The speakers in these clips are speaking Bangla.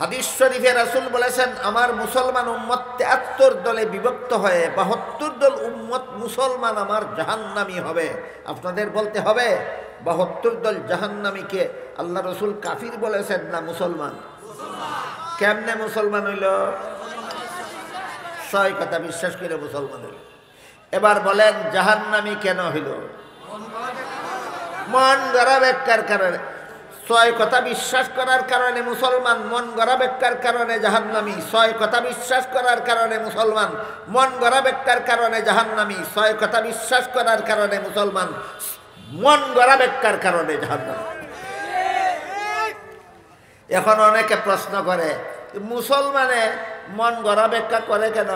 হাদিস শরীফে রাসূল বলেছেন, আমার মুসলমান উম্মত ৭৩ দলে বিভক্ত হয়ে ৭২ দল উম্মত মুসলমান আমার জাহান্নামী হবে। আপনাদের বলতে হবে ৭২ দল জাহান্নামীকে আল্লাহ রসুল কাফির বলেছেন না মুসলমান? কেমনে মুসলমান হইল? ৬ কথা বিশ্বাস করে মুসলমান হইল। এবার বলেন জাহান্নামী কেন হইল? মন গড়া ব্যাখ্যার কারণে। ৬ কথা বিশ্বাস করার কারণে মুসলমান, মন গড়া ব্যাখ্যার কারণে জাহান্নামী। ৬ কথা বিশ্বাস করার কারণে মুসলমান, মন গড়া ব্যাখ্যার কারণে জাহান্নামী। ৬ কথা বিশ্বাস করার কারণে মুসলমান, মন গড়া ব্যাখ্যার কারণে জাহান্নামী। এখন অনেকে প্রশ্ন করে, মুসলমানে মন গড়া ব্যাখ্যা করে কেন?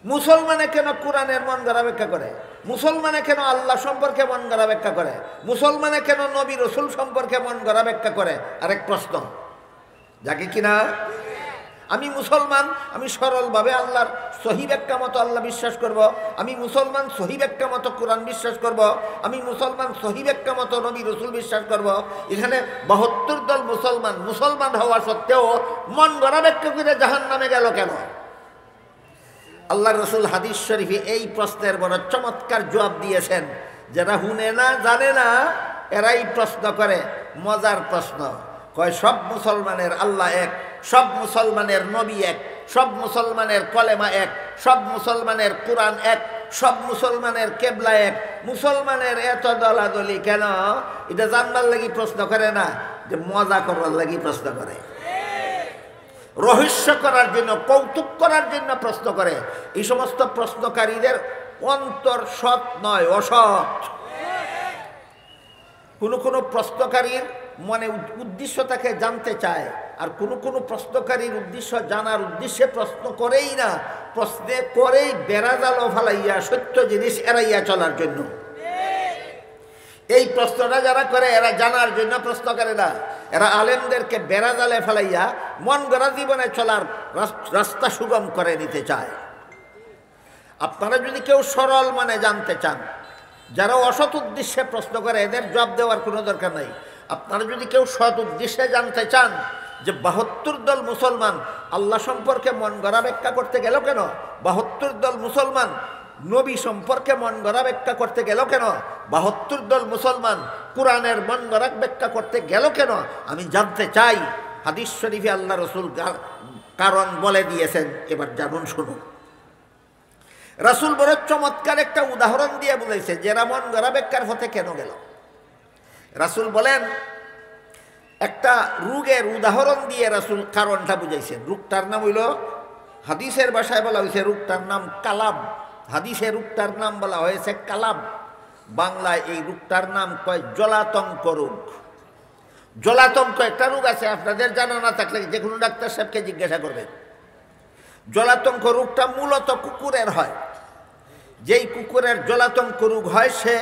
মুসলমানে কেন কোরআনের মন গড়া ব্যাখ্যা করে? মুসলমানে কেন আল্লাহ সম্পর্কে মন গড়া ব্যাখ্যা করে? মুসলমানে কেন নবী রসুল সম্পর্কে মন গড়া ব্যাখ্যা করে? আরেক প্রশ্ন যাকে কিনা আমি মুসলমান, আমি সরলভাবে আল্লাহর সহি ব্যাখ্যা মতো আল্লাহ বিশ্বাস করব। আমি মুসলমান সহি ব্যাখ্যা মতো কোরআন বিশ্বাস করব। আমি মুসলমান সহি ব্যাখ্যা মতো নবী রসুল বিশ্বাস করব। এখানে ৭২ দল মুসলমান, মুসলমান হওয়া সত্ত্বেও মন গড়া ব্যাখ্যা করে জাহান্নামে গেল কেন? আল্লাহ রসুল হাদিস শরীফে এই প্রশ্নের বড় চমৎকার জবাব দিয়েছেন। যারা শুনে না, জানে না, এরাই প্রশ্ন করে। মজার প্রশ্ন। কয় সব মুসলমানের আল্লাহ এক, সব মুসলমানের নবী এক, সব মুসলমানের কলেমা এক, সব মুসলমানের কোরআন এক, সব মুসলমানের কেবলা এক। মুসলমানের এত দলাদলি কেন? এটা জানবার লাগি প্রশ্ন করে না, যে মজা করবার লাগি প্রশ্ন করে, রহস্য করার জন্য, কৌতুক করার জন্য প্রশ্ন করে। এই সমস্ত প্রশ্নকারীদের অন্তর সৎ নয়, অসৎ। কোনো প্রশ্নকারীর মনে উদ্দেশ্য তাকে জানতে চায়, আর কোনো প্রশ্নকারীর উদ্দেশ্য জানার উদ্দেশ্যে প্রশ্ন করেই না, প্রশ্নে করেই বেড়াজালো ফালাইয়া সত্য জিনিস এড়াইয়া চলার জন্য। এই প্রশ্নটা যারা করে এরা জানার জন্য প্রশ্ন করে না, এরা আলেমদেরকে বেড়াজালে ফেলাইয়া মন গড়া জীবনে চলার রাস্তা সুগম করে নিতে চায়। আপনারা যদি কেউ সরল মানে জানতে চান, যারা অসৎ উদ্দেশ্যে প্রশ্ন করে এদের জবাব দেওয়ার কোনো দরকার নাই। আপনারা যদি কেউ সৎ উদ্দেশ্যে জানতে চান যে ৭২ দল মুসলমান আল্লাহ সম্পর্কে মন গড়া ব্যাখ্যা করতে গেল কেন, ৭২ দল মুসলমান নবী সম্পর্কে মন গড়া ব্যাখ্যা করতে গেল কেন, ৭২ দল মুসলমান কোরআনের মন গড়া ব্যাখ্যা করতে গেল কেন, আমি জানতে চাই। হাদিস শরীফে আল্লাহ রসুল কারণ বলে দিয়েছেন। এবার জানুন, শুনুন। রাসূল বড় চমৎকার একটা উদাহরণ দিয়ে বলেছে যারা মন গড়া ব্যাখ্যার পথে কেন গেল। রাসূল বলেন, একটা রোগের উদাহরণ দিয়ে রাসূল কারণটা বুঝাইছেন। রোগটার নাম হইল, হাদিসের ভাষায় বলা হয়েছে রোগটার নাম কালাব। হাদিসে রোগটার নাম বলা হয়েছে কালাব। বাংলায় এই রোগটার নাম কয় জলাতঙ্ক রোগ। জলাতঙ্ক একটা রোগ আছে, আপনাদের জানা না থাকলে যে কোনো ডাক্তার সাহেবকে জিজ্ঞাসা করবেন। জলাতঙ্ক রোগটা মূলত কুকুরের হয়। যেই কুকুরের জলাতঙ্ক রোগ হয় সে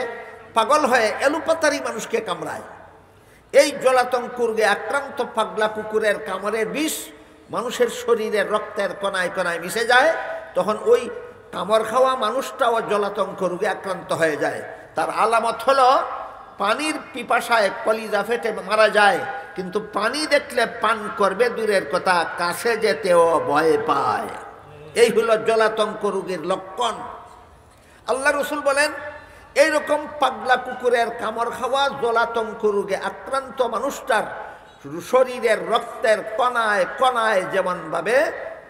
পাগল হয়ে এলোপাতারি মানুষকে কামড়ায়। এই জলাতঙ্ক রোগে আক্রান্ত পাগলা কুকুরের কামড়ের বিষ মানুষের শরীরের রক্তের কণায় কণায় মিশে যায়। তখন ওই কামড় খাওয়া মানুষটাও জলাতঙ্ক রোগে আক্রান্ত হয়ে যায়। তার আলামত হলো পানির পিপাসায় কলিজা ফেটে মারা যায়, কিন্তু পানি দেখলে পান করবে দূরের কথা, কাছে যেতেও ভয় পায়। এই হলো জলাতঙ্ক রোগের লক্ষণ। আল্লাহ রসুল বলেন, এইরকম পাগলা কুকুরের কামড় খাওয়া জলাতঙ্ক রোগে আক্রান্ত মানুষটার শরীরের রক্তের কণায় কণায় যেমনভাবে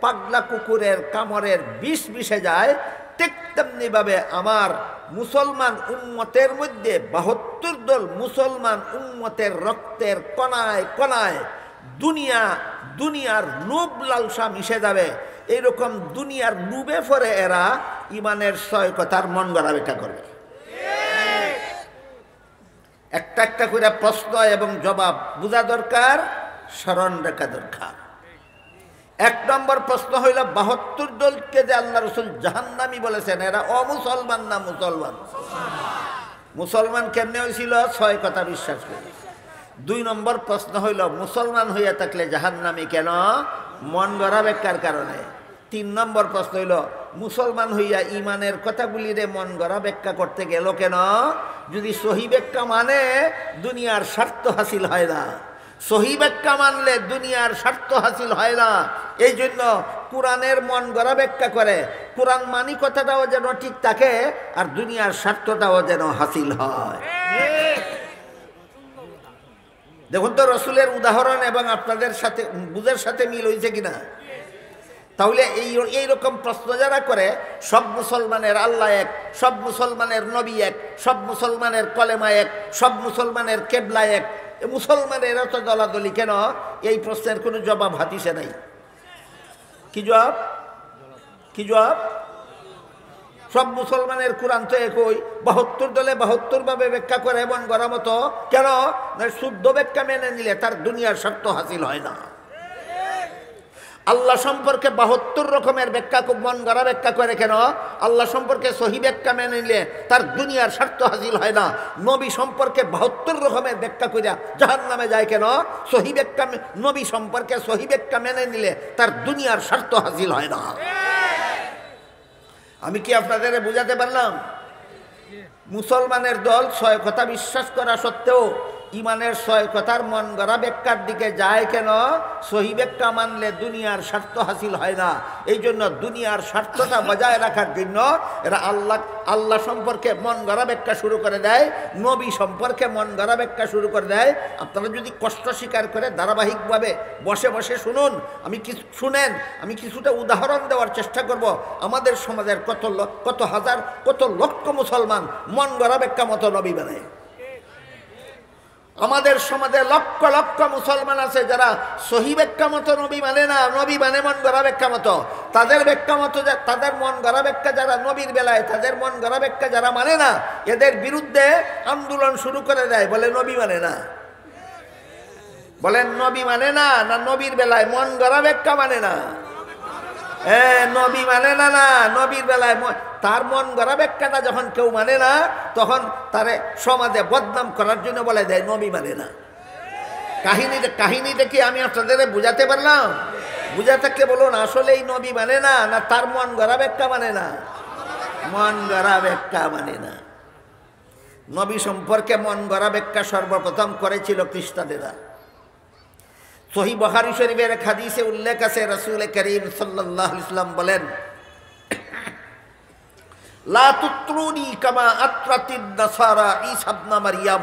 পাগলা কুকুরের কামড়ের বিষ মিশে যায়, ঠিক তেমনিভাবে আমার মুসলমান উম্মতের মধ্যে ৭২ দল মুসলমান উম্মতের রক্তের কণায় কণায় দুনিয়ার লোভ লালসা মিশে যাবে। এইরকম দুনিয়ার লোভে পড়ে এরা ইমানের ৬ কথার মন গড়া ব্যাখ্যা করবে। একটা একটা করে প্রশ্ন এবং জবাব বোঝা দরকার, স্মরণ রাখা দরকার। ১ নম্বর প্রশ্ন হইল, ৭২ দলকে যে আল্লাহ রসুল জাহান্নামী বলেছেন এরা অমুসলমান না মুসলমান? মুসলমান কেমনে হয়েছিল? ৬ কথা বিশ্বাস করে। ২ নম্বর প্রশ্ন হইল, মুসলমান হইয়া থাকলে জাহান্নামী কেন? মন গড়া ব্যাখ্যার কারণে। ৩ নম্বর প্রশ্ন হইল, মুসলমান হইয়া ইমানের কথাগুলিরে মন গড়া ব্যাখ্যা করতে গেল কেন? যদি সহি ব্যাখ্যা মানে দুনিয়ার স্বার্থ হাসিল হয় না, সহি ব্যাখ্যা মানলে দুনিয়ার স্বার্থ হাসিল হয় না। এই জন্য কোরআনের মন গড়া ব্যাখ্যা করে, কোরআন মানি কথাটাও যেন ঠিক থাকে আর দুনিয়ার স্বার্থটাও যেন হাসিল হয়। দেখুন তো রসুলের উদাহরণ এবং আপনাদের সাথে বুঝের সাথে মিল হয়েছে কিনা। তাহলে এইরকম প্রশ্ন যারা করে, সব মুসলমানের আল্লাহ এক, সব মুসলমানের নবী এক, সব মুসলমানের কলেমা এক, সব মুসলমানের কেবলা এক, মুসলমানের এত দলাদলি কেন? এই প্রশ্নের কোনো জবাব হাদিসে নাই। কি জবাব? কি জবাব? সব মুসলমানের কোরআন তো একই, 72 দলে 72 ভাবে ব্যাখ্যা করে এমন গড়া মতো কেন? শুদ্ধ ব্যাখ্যা মেনে নিলে তার দুনিয়ার স্বার্থ হাসিল হয় না। আল্লাহ সম্পর্কে 72 রকমের ব্যাখ্যা, মন গড়া ব্যাখ্যা করে কেন? আল্লাহ সম্পর্কে সহি ব্যাখ্যা মেনে নিলে তার দুনিয়ার স্বার্থ হাসিল হয় না। নবী সম্পর্কে 72 রকমের ব্যাখ্যা করিয়া জাহান্নামে যায় কেন? সহি ব্যাখ্যা, নবী সম্পর্কে সহি ব্যাখ্যা মেনে নিলে তার দুনিয়ার স্বার্থ হাসিল হয় না। আমি কি আপনাদের বুঝাতে পারলাম? মুসলমানের দল 6 কথা বিশ্বাস করা সত্ত্বেও ইমানের 6 কথার মন গড়া ব্যাখ্যার দিকে যায় কেন? সহি ব্যাখ্যা মানলে দুনিয়ার স্বার্থ হাসিল হয় না। এই জন্য দুনিয়ার স্বার্থটা বজায় রাখার জন্য এরা আল্লাহ সম্পর্কে মন গড়া ব্যাখ্যা শুরু করে দেয়, নবী সম্পর্কে মন গড়া ব্যাখ্যা শুরু করে দেয়। আপনারা যদি কষ্ট স্বীকার করে ধারাবাহিকভাবে বসে বসে শুনুন, আমি কিছুটা উদাহরণ দেওয়ার চেষ্টা করব। আমাদের সমাজের কত হাজার কত লক্ষ মুসলমান মন গড়া ব্যাখ্যা মতো নবী বানায়। আমাদের সমাজে লক্ষ লক্ষ মুসলমান আছে যারা সহি ব্যাখ্যা মতো নবী মানে না, নবী মানে মন গড়া ব্যাখ্যা মতো। তাদের ব্যাখ্যা মতো, তাদের মন গড়া ব্যাখ্যা যারা নবীর বেলায়, তাদের মন গড়া ব্যাখ্যা যারা মানে না, এদের বিরুদ্ধে আন্দোলন শুরু করে দেয়, বলে নবী মানে না। বলেন নবী মানে না, না নবীর বেলায় মন গড়া ব্যাখ্যা মানে না? নবী মানে না, না নবীর বেলায় তার মন গড়া ব্যাখ্যাটা যখন কেউ মানে না, তখন তারে সমাজে বদনাম করার জন্য বলে দেয় নবী মানে না। কাহিনীটা কি আমি আপনাদের বুঝাতে পারলাম? বুঝা থাকলে বলুন, আসলে এই নবী মানে না, না তার মন গড়া ব্যাখ্যা মানে না? মন গড়া ব্যাখ্যা মানে না। নবী সম্পর্কে মন গড়া ব্যাখ্যা সর্বপ্রথম করেছিল খ্রিস্টানেরা। সহিহ বুখারী শরীফের এক হাদিসে উল্লেখ আছে, রাসূল করিম সাল্লাল্লাহু আলাইহি ওয়াসাল্লাম বলেন, লা তুত্রুনি কামা আত্রাতিন নাসারা ঈসা ইবনে মারইয়াম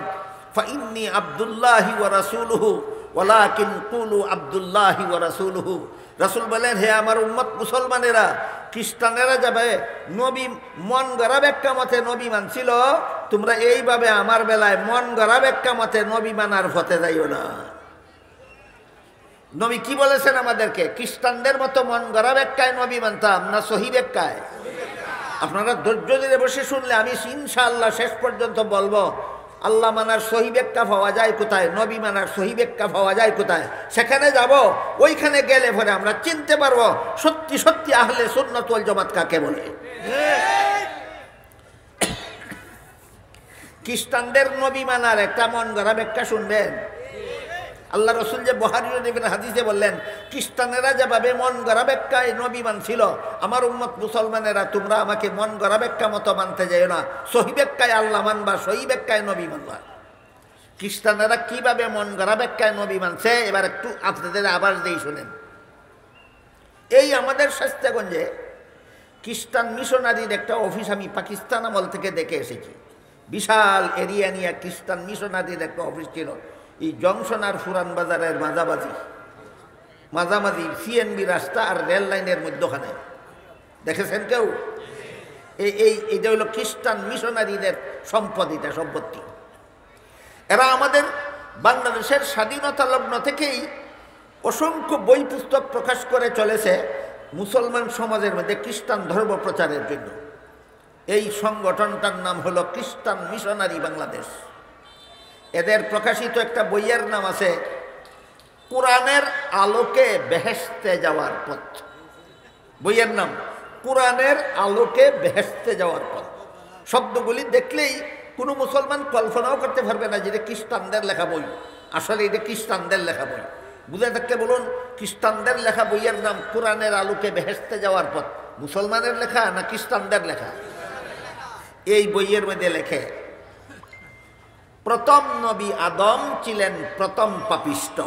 ফাইন্নী আব্দুল্লাহি ওয়া রাসূলুহু ওয়ালাকিন কুলু আব্দুল্লাহি ওয়া রাসূলুহু। রাসূল বলেন, হে আমার উম্মত মুসলমানেরা, খ্রিস্টানেরা যাবে নবী মন গড়া ব্যাখ্যা মতে নবী মানছিল, তোমরা এইভাবে আমার বেলায় মন গড়া ব্যাখ্যা মতে নবী মানার পথে যাইও না। নবী কি বলেছেন আমাদেরকে? খ্রিস্টানদের মতো মন গড়া ব্যাখ্যায় নবী মানতাম না সহি ব্যাখ্যায়? আপনারা ধৈর্য ধরে বসে শুনলে আমি ইনশাআল্লাহ শেষ পর্যন্ত বলবো, আল্লাহ মানার সহি ব্যাখ্যা পাওয়া যায় কোথায়, নবী মানার সহি ব্যাখ্যা পাওয়া যায় কোথায়। সেখানে যাব, ওইখানে গেলে পরে আমরা চিনতে পারবো সত্যি সত্যি আহলে সুন্নাত ওয়াল জামাত কাকে বলে। খ্রিস্টানদের নবী মানার একটা মন গড়া ব্যাখ্যা শুনবেন। আল্লাহ রসুল যে বুখারী শরীফের হাদিসে বললেন, খ্রিস্টানেরা যেভাবে মন গড়া ব্যাখ্যায় নবী মানছিল, আমার উম্মত মুসলমানেরা তোমরা আমাকে মন গড়া ব্যাখ্যা মতো মানতে যাও না, সহি ব্যাখ্যায় আল্লাহ মানবা, সহি ব্যাখ্যায় নবী মানবা। খ্রিস্টানেরা কিভাবে মন গড়া ব্যাখ্যায় নবী মানছে এবার একটু আপনাদের আবার দিয়ে শুনেন। এই আমাদের শাস্তাগঞ্জে খ্রিস্টান মিশনারির একটা অফিস আমি পাকিস্তান আমল থেকে দেখে এসেছি। বিশাল এরিয়া নিয়ে খ্রিস্টান মিশনারির একটা অফিস ছিল, এই জংশন আর ফুরান বাজারের মাঝামাঝি সিএনবি রাস্তা আর রেল লাইনের মধ্যখানে। দেখেছেন কেউ? এইটা হলো খ্রিস্টান মিশনারিদের সম্পদ, এটা সম্পত্তি। এরা আমাদের বাংলাদেশের স্বাধীনতা লগ্ন থেকেই অসংখ্য বই পুস্তক প্রকাশ করে চলেছে মুসলমান সমাজের মধ্যে খ্রিস্টান ধর্ম প্রচারের জন্য। এই সংগঠনটার নাম হলো খ্রিস্টান মিশনারি বাংলাদেশ। এদের প্রকাশিত একটা বইয়ের নাম আছে কোরআনের আলোকে বেহেশতে যাওয়ার পথ। বইয়ের নাম কোরআনের আলোকে বেহেশতে যাওয়ার পথ। শব্দগুলি দেখলেই কোনো মুসলমান কল্পনাও করতে পারবে না যে এটা খ্রিস্টানদের লেখা বই। আসলে এটা খ্রিস্টানদের লেখা বই। বুঝে থাকতে বলুন, খ্রিস্টানদের লেখা বইয়ের নাম কোরআনের আলোকে বেহেশতে যাওয়ার পথ। মুসলমানের লেখা না খ্রিস্টানদের লেখা? এই বইয়ের মধ্যে লেখে প্রথম নবী আদম ছিলেন প্রথম পাপিষ্ট।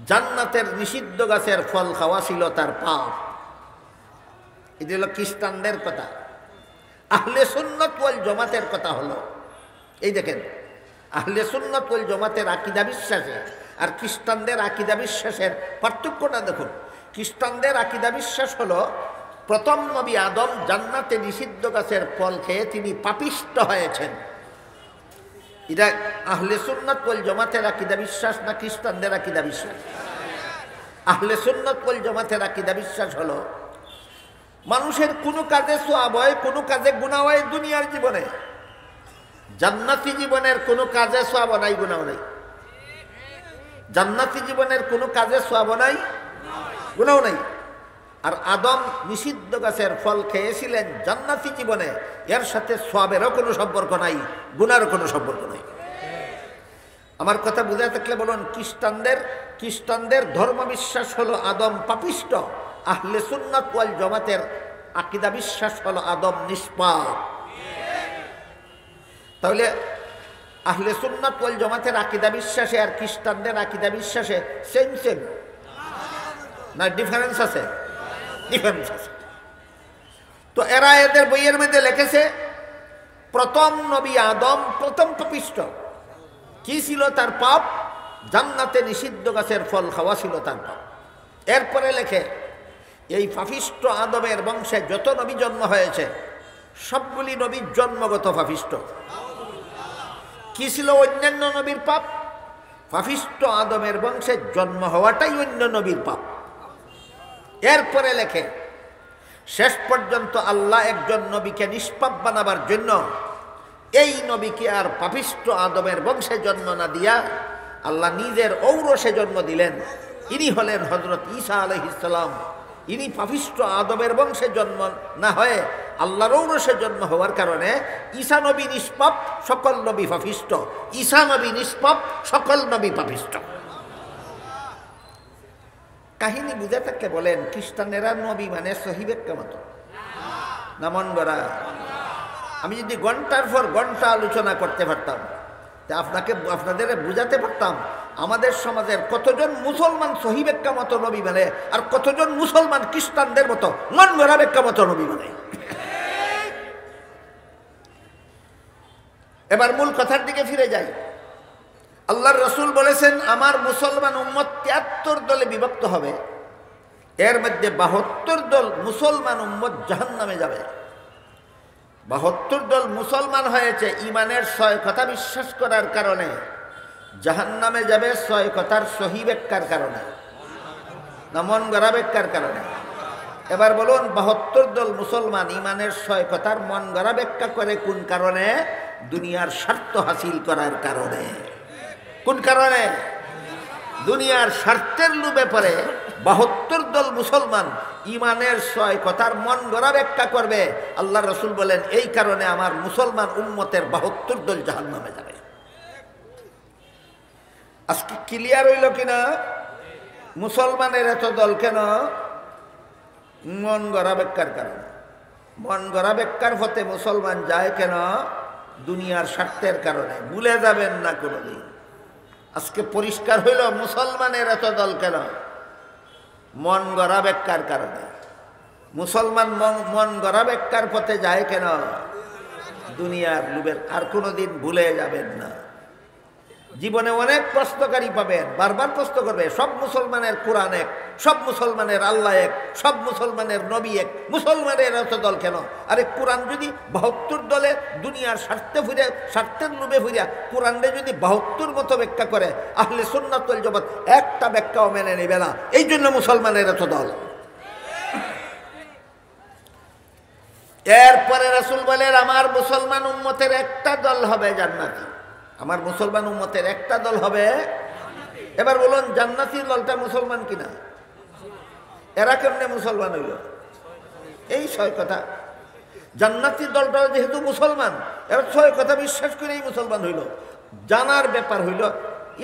জান্নাতের নিষিদ্ধ গাছের ফল খাওয়া ছিল তার পাপ। এটা হলো খ্রিস্টানদের কথা। আহলে সুন্নাত ওয়াল জামাতের কথা হলো, এই দেখেন, আহলে সুন্নাত ওয়াল জামাতের আকীদা বিশ্বাসে আর খ্রিস্টানদের আকীদা বিশ্বাসের পার্থক্যটা দেখুন। খ্রিস্টানদের আকীদা বিশ্বাস হলো প্রথম নবী আদম জান্নাতে নিষিদ্ধ গাছের ফল খেয়ে তিনি পাপিষ্ট হয়েছেন। এটা আহলে সুন্নাত ওয়াল জামাতের আকীদা বিশ্বাস না খ্রিস্টানদের আকীদা বিশ্বাস? আহলে সুন্নাত ওয়াল জামাতের আকীদা বিশ্বাস হলো মানুষের কোনো কাজে সওয়াব হয়, কোনো কাজে গুনাহ হয় দুনিয়ার জীবনে। জান্নাতি জীবনের কোনো কাজে সওয়াব নাই, গুনাহ নাই। জান্নাতি জীবনের কোনো কাজে সওয়াব নাই, গুনাহ নাই। আর আদম নিষিদ্ধ গাছের ফল খেয়েছিলেন জান্নাতি জীবনে, এর সাথে সওয়াবেরও কোনো সম্পর্ক নাই, গুনাহরও কোনো সম্পর্ক নাই। আমার কথা বুঝে থাকলে বলুন, খ্রিস্টানদের ধর্ম বিশ্বাস হলো আদম পাপিষ্ট। আহলে সুন্নাত ওয়াল জামাতের আকীদা বিশ্বাস হলো আদম নিষ্পাপ। তাহলে আহলে সুন্নাত ওয়াল জামাতের আকীদা বিশ্বাসে আর খ্রিস্টানদের আকীদা বিশ্বাসে সেম সেম না ডিফারেন্স আছে? ডিফারেন্স আছে। তো এরা এদের বইয়ের মধ্যে লিখেছে প্রথম নবী আদম প্রথম পাপিষ্ট। কি ছিল তার পাপ? জান্নাতে নিষিদ্ধ গাছের ফল খাওয়া ছিল তার পাপ। এরপরে লেখে এই পাপিষ্ট আদমের বংশে যত নবী জন্ম হয়েছে সবগুলি নবীর জন্মগত পাপিষ্ট। কি ছিল অন্যান্য নবীর পাপ? পাপিষ্ট আদমের বংশে জন্ম হওয়াটাই অন্য নবীর পাপ। এরপরে লেখে শেষ পর্যন্ত আল্লাহ একজন নবীকে নিষ্পাপ বানাবার জন্য এই নবীকে আর পাপিষ্ট আদমের বংশে জন্ম না দিয়া আল্লাহ নিজের ঔরসে জন্ম দিলেন। ইনি হলেন হযরত ঈসা আলাইহিস সালাম। ইনি পাপিষ্ট আদমের বংশে জন্ম না হয়ে আল্লাহর ঔরসে জন্ম হওয়ার কারণে ঈসা নবী নিষ্পাপ, সকল নবী পাপিষ্ট। ঈসা নবী নিষ্পাপ, সকল নবী পাপিষ্ট। কাহিনী বুঝে থাকলে বলেন, খ্রিস্টানেরা নবী মানে সহিহ ব্যাখ্যা মতো না মন গড়া? আমি যদি ঘন্টার পর ঘন্টা আলোচনা করতে পারতাম, তা আপনাদের বুঝাতে পারতাম আমাদের সমাজের কতজন মুসলমান সহিহ ব্যাখ্যা মতো নবী মানে আর কতজন মুসলমান খ্রিস্টানদের মতো মন গড়া ব্যাখ্যা মতো নবী মানে। এবার মূল কথার দিকে ফিরে যাই। আল্লাহর রাসূল বলেছেন আমার মুসলমান উম্মত ৭৩ দলে বিভক্ত হবে, এর মধ্যে ৭২ দল মুসলমান উম্মত জাহান্নামে যাবে। ৭২ দল মুসলমান হয়েছে ইমানের ৬ কথা বিশ্বাস করার কারণে, জাহান্নামে যাবে ৬ কথার সহিহ ব্যাখ্যার কারণে না মন গড়া ব্যাখ্যার কারণে? এবার বলুন, ৭২ দল মুসলমান ইমানের ৬ কথার মন গড়া ব্যাখ্যা করে কোন কারণে? দুনিয়ার স্বার্থ হাসিল করার কারণে। কোন কারণে? দুনিয়ার স্বার্থের লোভে পড়ে ৭২ দল মুসলমান ইমানের ৬ কথার মন গড়া ব্যাখ্যা করবে। আল্লাহ রাসূল বলেন এই কারণে আমার মুসলমান উম্মতের ৭২ দল জাহান্নামে যাবে। আজকে ক্লিয়ার হইল কিনা মুসলমানের এত দল কেন? মন গড়া ব্যাখ্যার কারণে। মন গড়া ব্যাখ্যার পথে মুসলমান যায় কেন? দুনিয়ার স্বার্থের কারণে। ভুলে যাবেন না কোনোদিন। আজকে পরিষ্কার হইল মুসলমানের এত দল কেন? মন গড়া ব্যাখ্যার কারণে। মুসলমান মন গড়া ব্যাখ্যার পথে যায় কেন? দুনিয়ার লোভের। আর কোনোদিন ভুলে যাবেন না। জীবনে অনেক প্রশ্নকারী পাবেন, বারবার প্রশ্ন করবে সব মুসলমানের কোরআন এক, সব মুসলমানের আল্লাহ এক, সব মুসলমানের নবী এক, মুসলমানের এত দল কেন? আরে কোরআন যদি ৭২ দলে দুনিয়ার স্বার্থে ফিরে, স্বার্থের লোভে ফিরে কোরআনরে যদি ৭২ মতো ব্যাখ্যা করে, আহলে সুন্নাত ওয়াল জামাত একটা ব্যাখ্যাও মেনে নেবে না। এই জন্য মুসলমানের এত দল। এরপরে রাসূল বলেন আমার মুসলমান উম্মতের একটা দল হবে জান্নাতি। আমার মুসলমান উম্মতের একটা দল হবে। এবার বলুন জান্নাতি দলটা মুসলমান কিনা? এরা কেমনে মুসলমান হইল? এই ৬ কথা। জান্নাতি দলটা যেহেতু মুসলমান, এরা ৬ কথা বিশ্বাস করেই মুসলমান হইল। জানার ব্যাপার হইল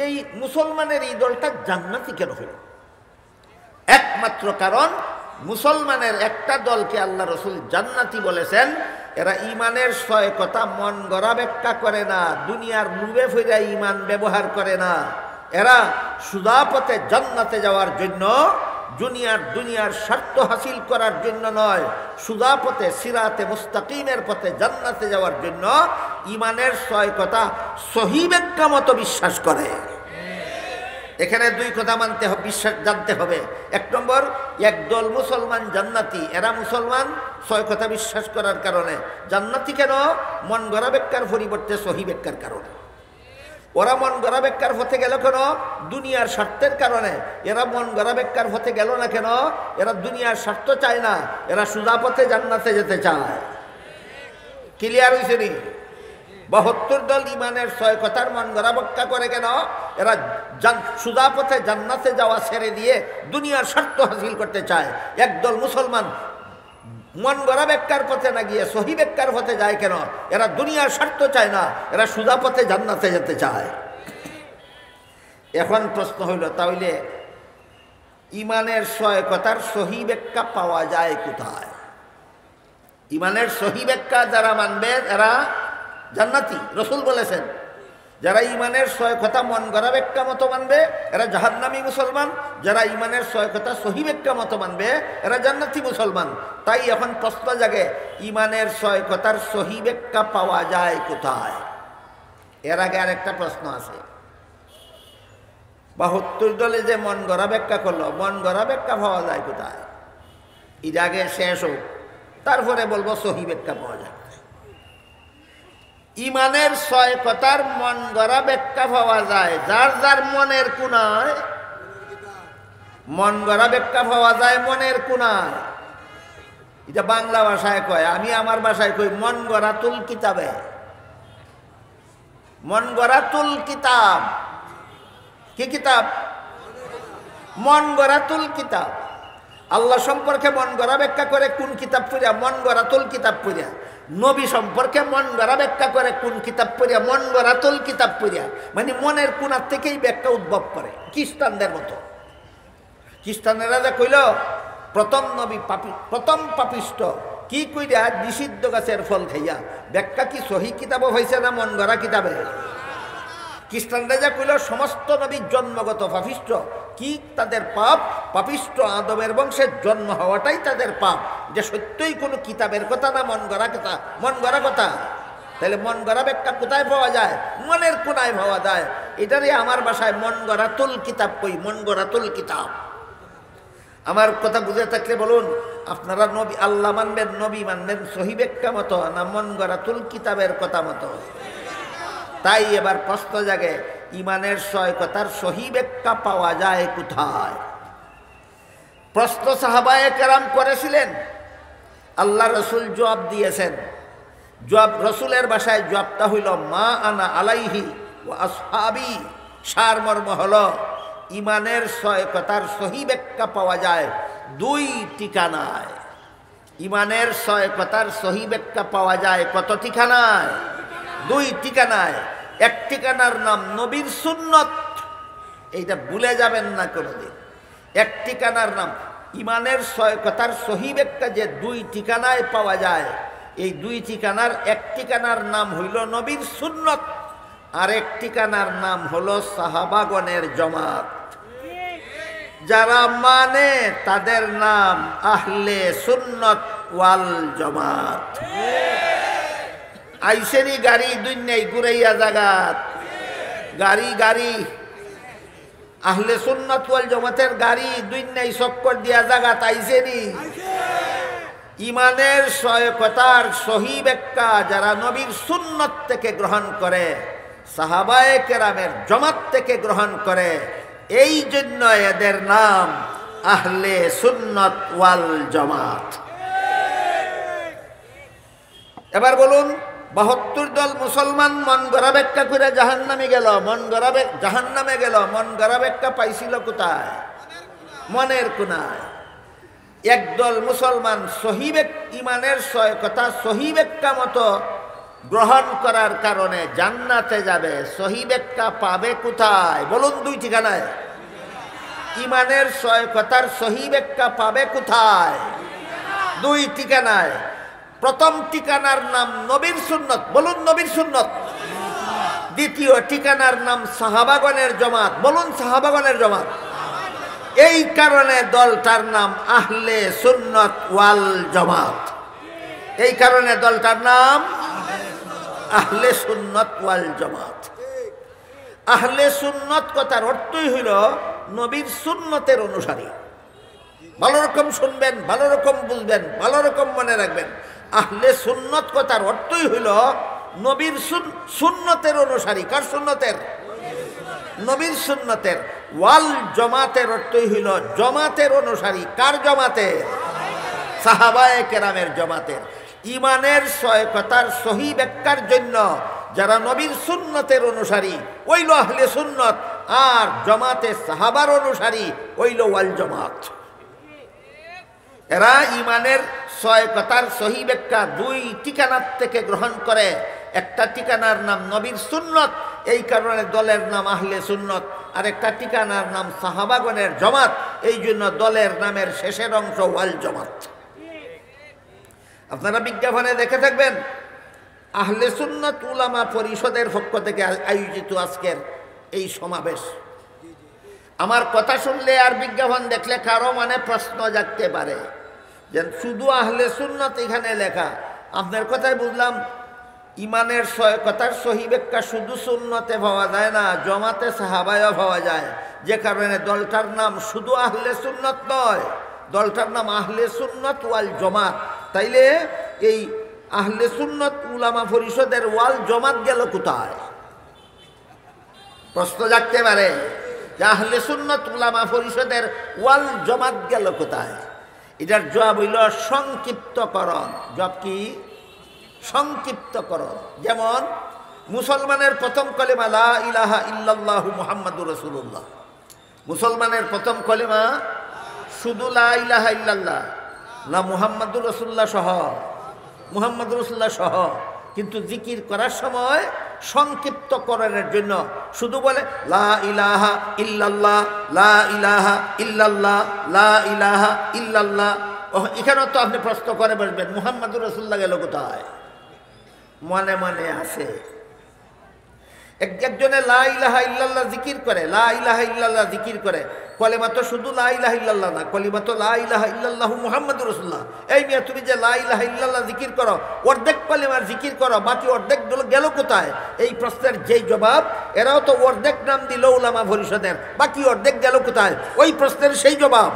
এই মুসলমানের এই দলটা জান্নাতি কেন হইল? একমাত্র কারণ মুসলমানের একটা দলকে আল্লাহ রসুল জান্নাতি বলেছেন, এরা ইমানের 6 কথা মন গড়া ব্যাখ্যা করে না, দুনিয়ার লুবে ফিরে ইমান ব্যবহার করে না। এরা সুদা পথে জান্নাতে যাওয়ার জন্য, দুনিয়ার স্বার্থ হাসিল করার জন্য নয়, সুদা পথে সিরাতে মুস্তাকিমের পথে জান্নাতে যাওয়ার জন্য ইমানের 6 কথা সহি ব্যাখ্যা মতো বিশ্বাস করে। এখানে 2 কথা মানতে হবে, বিশ্বাস জানতে হবে। 1 নম্বর, একদল মুসলমান জান্নাতি, এরা মুসলমান 6 কথা বিশ্বাস করার কারণে। জান্নাতি কেন? মন গড়া ব্যাখ্যার পরিবর্তে সহি ব্যাখ্যার কারণে। ওরা মন গড়া ব্যাখ্যার পথে গেল কেন? দুনিয়ার স্বার্থের কারণে। এরা মন গড়া ব্যাখ্যার পথে গেল না কেন? এরা দুনিয়ার স্বার্থ চায় না, এরা সুদা পথে জান্নাতে যেতে চায়। ক্লিয়ার হয়েছে নি? 72 দল ইমানের 6 কথার মন গড়া ব্যাখ্যা করে কেন? এরা সুদা পথে জান্নাতে যাওয়া ছেড়ে দিয়ে দুনিয়ার স্বার্থ হাসিল করতে চায়। একদল মুসলমান মন গড়া ব্যাখ্যার পথে না গিয়ে সহি ব্যাখ্যার পথে যায় কেন? এরা দুনিয়ার স্বার্থ চায় না, এরা সুদা পথে জান্নাতে যেতে চায়। এখন প্রশ্ন হইল, তাহলে ইমানের 6 কথার সহি ব্যাখ্যা পাওয়া যায় কোথায়? ইমানের সহি ব্যাখ্যা যারা মানবে এরা জান্নাতি। রসুল বলেছেন, যারা ইমানের 6 কথা মন গড়া ব্যাখ্যা মতো মানবে এরা জাহান্নামী মুসলমান, যারা ইমানের 6 কথা সহি ব্যাখ্যা মতো মানবে এরা জান্নাতি মুসলমান। তাই এখন প্রশ্ন জাগে, ইমানের 6 কথার সহি ব্যাখ্যা পাওয়া যায় কোথায়? এর আগে আরেকটা প্রশ্ন আছে, 72 দলে যে মন গড়া ব্যাখ্যা করলো, মন গড়া ব্যাখ্যা পাওয়া যায় কোথায়? এর আগে শেষ হোক, তারপরে বলবো সহি ব্যাখ্যা পাওয়া যায়। ইমানের 6 কথার মন গড়া ব্যাখ্যা পাওয়া যায় যার যার মনের কোনায়। মন গড়া ব্যাখ্যা পাওয়া যায় মনের কোনায়। এটা বাংলা ভাষায় কয়, আমি আমার ভাষায় কই মন গড়াতুল কিতাবে। মন গড়াতুল কিতাব। কি কিতাব? মন গড়াতুল কিতাব। আল্লাহ সম্পর্কে মন গড়া ব্যাখ্যা করে কোন কিতাব পড়িয়া? মন গড়াতুল কিতাব পড়িয়া। নবী সম্পর্কে মন গড়া ব্যাখ্যা করে কোন কিতাব পড়িয়া? মন গড়াতুল কিতাব পড়িয়া। মানে মনের কোনার থেকেই ব্যাখ্যা উদ্ভব করে, খ্রিস্টানদের মতো। খ্রিস্টানেরা যা কইল প্রথম নবী প্রথম পাপিষ্ট, কি কইরা? নিষিদ্ধ গাছের ফল খাইয়া। ব্যাখ্যা কি সহি কিতাবও হয়েছে না মন গড়া কিতাবে? খ্রিস্টানরা যা কইল সমস্ত নবী জন্মগত পাপিষ্ট, কি তাদের পাপ? পাপিষ্ট আদমের বংশের জন্ম হওয়াটাই তাদের পাপ। যে সত্যই কোনো কিতাবের কথা না মন গড়া কথা? মন গড়া কথা। তাহলে মন গড়া ব্যাখ্যা কোথায় পাওয়া যায়? মনের কোনায় পাওয়া যায়। এটারই আমার বাসায় মন গড়াতুল কিতাব কই, মন গড়াতুল কিতাব। আমার কথা বুঝে থাকলে বলুন, আপনারা নবী আল্লাহ মানবেন, নবী মানবেন সহি ব্যাখ্যা মতো না মন গড়াতুল কিতাবের কথা মতো? তাই এবার প্রশ্ন জাগে, ইমানের 6 কথার সহি ব্যাখ্যা পাওয়া যায় কোথায়? প্রশ্ন সাহাবায়ে কেরাম করেছিলেন, আল্লাহ রসুল জবাব দিয়েছেন। জবাব রসুলের ভাষায় জবাবটা হইল মা আনা আলাইহি ওয়া আসহাবি। সারমর্ম হলো ইমানের 6 কথার সহি ব্যাখ্যা পাওয়া যায় 2 ঠিকানায়। ইমানের 6 কথার সহি ব্যাখ্যা পাওয়া যায় কত ঠিকানায়? 2 ঠিকানায়। এক ঠিকানার নাম নবীর সুন্নত, এইটা ভুলে যাবেন না কোনোদিন। এক ঠিকানার নাম ইমানের 6 কথার সহি ব্যাখ্যা যে 2 ঠিকানায় পাওয়া যায়, এই 2 ঠিকানার এক ঠিকানার নাম হইল নবীর সুন্নত, আর এক ঠিকানার নাম হলো সাহাবাগণের জমাত। যারা মানে তাদের নাম আহলে সুন্নত ওয়াল জমাত। আইসেনি গাড়ি দুনিয়াই ঘুরাইয়া জাগাত, গাড়ি গাড়ি আহলে সুন্নাত ওয়াল জামাতের গাড়ি দুনিয়াই চক্কর দিয়া জাগাত আইসেনি। ইমানের 6 কথার সহি ব্যাখ্যা যারা নবীর সুন্নত থেকে গ্রহণ করে, সাহাবায়ে কেরামের জমাত থেকে গ্রহণ করে, এই জন্য এদের নাম আহলে সুন্নত ওয়াল জামাত। এবার বলুন, 72 দল মুসলমান মন গড়া ব্যাখ্যা করে জাহান্নামে গেল, জাহান্নামে গেল, মন গড়া ব্যাখ্যা পাইছিল কোথায়? মনের কোনায়। একদল মুসলমান সহি ইমানের 6 কথা সহি ব্যাখ্যা মতো গ্রহণ করার কারণে জান্নাতে যাবে। সহি ব্যাখ্যা পাবে কোথায়? বলুন 2 ঠিকানায়। ইমানের কথার সহি ব্যাখ্যা পাবে কোথায়? দুই ঠিকানায়। প্রথম ঠিকানার নাম নবীর সুন্নত, বলুন নবীর সুন্নত। দ্বিতীয় ঠিকানার নাম সাহাবাগণের জমাত, বলুন সাহাবাগণের জমাত। এই কারণে দলটার নাম আহলে সুন্নত ওয়াল জামাত। এই কারণে দলটার নাম আহলে সুন্নত ওয়াল জামাত। আহলে সুন্নত কথার অর্থই হইল নবীর সুন্নতের অনুসারী। ভালো রকম শুনবেন, ভালো রকম বুঝবেন, ভালো রকম মনে রাখবেন। আহলে সুন্নত কথার অর্থই হইল নবীর সুন্নতের অনুসারী। কার সুন্নতের? নবীর সুন্নতের। ওয়াল জামাতের অর্থই হইল জামাতের অনুসারী। কার জামাতের? সাহাবায়ে কেরামের জামাতের। ইমানের কথার সহি ব্যাখ্যার জন্য যারা নবীর সুন্নতের অনুসারী ওইল আহলে সুন্নত, আর জামাতে সাহাবার অনুসারী ওইল ওয়াল জামাত। এরা ইমানের কথার সহি ব্যাখ্যা দুই ঠিকানার থেকে গ্রহণ করে। একটা ঠিকানার নাম নবীর সুন্নত, এই কারণে দলের নাম আহলে সুন্নত। আর একটা ঠিকানার নাম সাহাবাগণের জামাত, এই জন্য দলের নামের শেষের অংশ ওয়াল জামাত। আপনারা বিজ্ঞাপনে দেখে থাকবেন আহলে সুন্নাত উলামা পরিষদের পক্ষ থেকে আয়োজিত আজকের এই সমাবেশ। আমার কথা শুনলে আর বিজ্ঞাপন দেখলে কারো মানে প্রশ্ন জাগতে পারে যে শুধু আহলে সুন্নাত এখানে লেখা। আপনার কথাই বুঝলাম ইমানের কথার সহি ব্যাখ্যা শুধু সুন্নতে পাওয়া যায় না, জমাতে সাহাবায়ও পাওয়া যায়। যে কারণে দলটার নাম শুধু আহলে সুন্নাত নয়, দলটার নাম আহলে সুন্নাত ওয়াল জামাত। তাইলে এই আহলে সুন্নাত উলামা পরিষদের ওয়াল জামাত গেল কোথায়? প্রশ্ন জাগতে পারে যে আহলে সুন্নাত উলামা পরিষদের ওয়াল জামাত গেল কোথায়? এটার জবাব হইল সংক্ষিপ্তকরণ। জবাব কি? সংক্ষিপ্তকরণ। যেমন মুসলমানের প্রথম কলেমা লা ইলাহা ইল্লাল্লাহু মুহাম্মাদুর রাসূলুল্লাহ। মুসলমানের প্রথম কলেমা শুধু লা ইলাহা ইল্লাল্লাহ, না মুহাম্মাদুর রাসূলুল্লাহ সহ, মুহাম্মাদুর রাসূলুল্লাহ সহ। কিন্তু জিকির করার সময় সংক্ষিপ্তকরণের জন্য শুধু বলে লা ইলাহা ইল্লাল্লাহ, লা ইলাহা ইল্লাল্লাহ, লা ইলাহা ইল্লাল্লাহ। এখানেও তো আপনি প্রশ্ন করে বসবেন মুহাম্মাদুর রাসূলুল্লাহ গেল কোথায়? মনে মনে আছে। একজনে লা ইলাহা ইল্লাল্লাহ জিকির করে, লা ইলাহা ইল্লাল্লাহ জিকির করে। কলেমা তো শুধু লা ইলাহা ইল্লাল্লাহ না, কলেমা তো লা ইলাহা ইল্লাল্লাহু মুহাম্মাদুর রাসূলুল্লাহ। এই মিয়া তুমি যে লা ইলাহা ইল্লাল্লাহ জিকির করো, অর্ধেক কলেমার জিকির করো, বাকি অর্ধেক গেল কোথায়? এই প্রশ্নের যেই জবাব, এরাও তো অর্ধেক নাম দিল উলামা পরিষদের, বাকি অর্ধেক গেল কোথায়? ওই প্রশ্নের সেই জবাব।